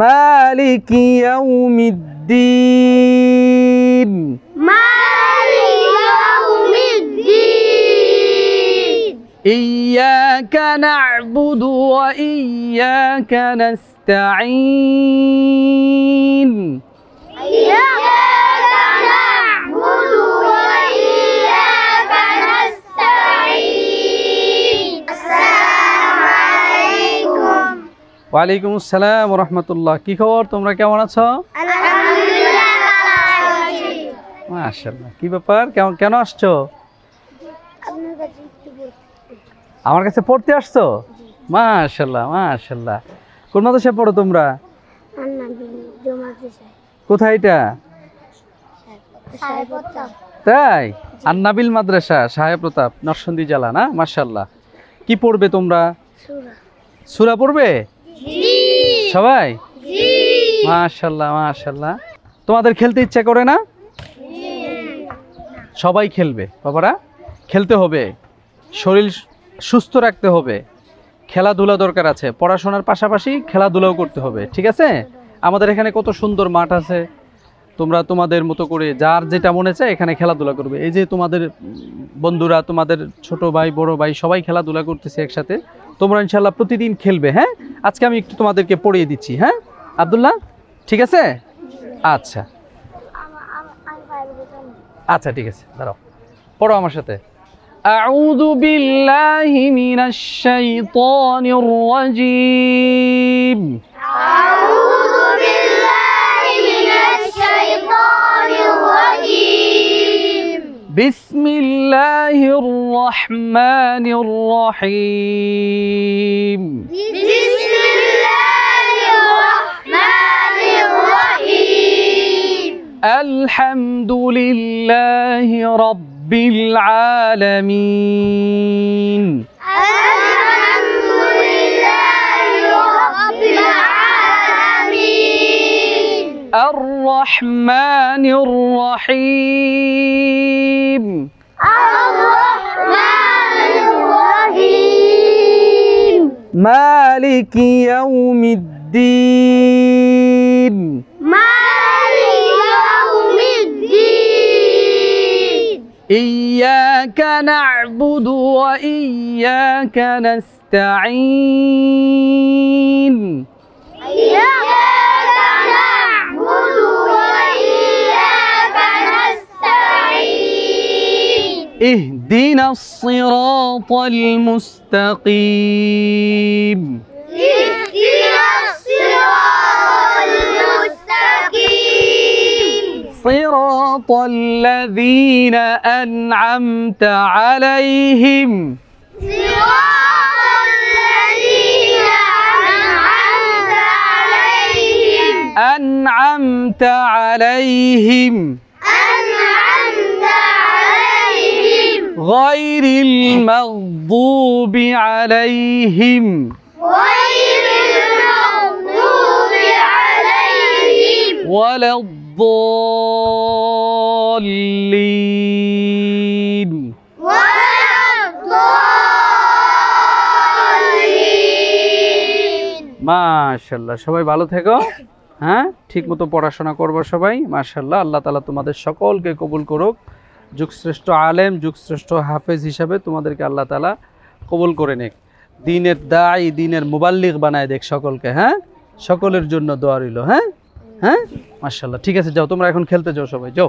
মালিকি ইয়াউমিদ্দিন إياك نعبد وإياك نستعين ওয়ালাইকুম আসসালাম ওয়া রাহমাতুল্লাহ। কি খবর, তোমরা কেমন আছো? মাশাআল্লাহ। কি ব্যাপার, কেন আসছো? আমার কাছে পড়তে আসছো? মাশাআল্লাহ মাশাআল্লাহ। কোন মাদ্রাসায় পড়ো তোমরা? কোথায় এটা? তাই, আন্নাবিল মাদ্রাসা, সাহেব প্রতাপ, নরসিংদী জেলা না? মাশাআল্লাহ। কি পড়বে তোমরা? সূরা পড়বে সবাই? মাশাআল্লাহ মাশাআল্লাহ। তোমাদের খেলতে ইচ্ছা করে না? সবাই খেলবে বাবারা, খেলতে হবে, শরীর সুস্থ রাখতে হবে, খেলাধুলা দরকার আছে, পড়াশোনার পাশাপাশি খেলাধুলাও করতে হবে, ঠিক আছে? আমাদের এখানে কত সুন্দর মাঠ আছে, তোমরা তোমাদের মতো করে যার যেটা মনে চায় এখানে খেলাধুলা করবে। এই যে তোমাদের বন্ধুরা, তোমাদের ছোট ভাই বড় ভাই সবাই খেলাধুলা করতেছে একসাথে, তোমরা ইনশাল্লাহ প্রতিদিন খেলবে। হ্যাঁ, আজকে আমি একটু তোমাদেরকে পড়িয়ে দিচ্ছি। হ্যাঁ আব্দুল্লাহ, ঠিক আছে? আচ্ছা আচ্ছা ঠিক আছে, দাঁড়াও, পড়ো আমার সাথে। আউযু বিল্লাহি মিনাশ শাইতানির রাজীম। আউযু বিল্লাহি মিনাশ শাইতানির রাজীম। বিসমিল্লাহির রহমানির রহিম। বিসমিল্লাহির রহমানির রহিম। আলহামদুলিল্লাহি রাব্বিল আলামিন। আলহামদুলিল্লাহি রাব্বিল আলামিন। আর রহমানির রহিম। আর রহমানির রহিম। মালিকি ইয়াউমিদ্দিন। إياك نعبد وإياك نستعين اهدنا الصراط المستقيم صراط الذين أنعمت عليهم أنعمت عليهم غير المغضوب عليهم ولا الضالين মাশাআল্লাহ। সবাই ভালো থেকো, হ্যাঁ, ঠিক মতো পড়াশোনা করবো সবাই। মাশাআল্লাহ, আল্লাহ তাআলা তোমাদের সকলকে কবুল করুক, যুগশ্রেষ্ঠ আলেম, যুগশ্রেষ্ঠ হাফেজ হিসাবে তোমাদেরকে আল্লাহ তাআলা কবুল করে নেক, দ্বীনের দাঈ, দ্বীনের মুবাল্লিগ বানায় দেখ সকলকে। হ্যাঁ, সকলের জন্য দোয়া রইল। হ্যাঁ হ্যাঁ, মাশাআল্লাহ। ঠিক আছে, যাও তোমরা এখন খেলতে যাও, সবাই যাও।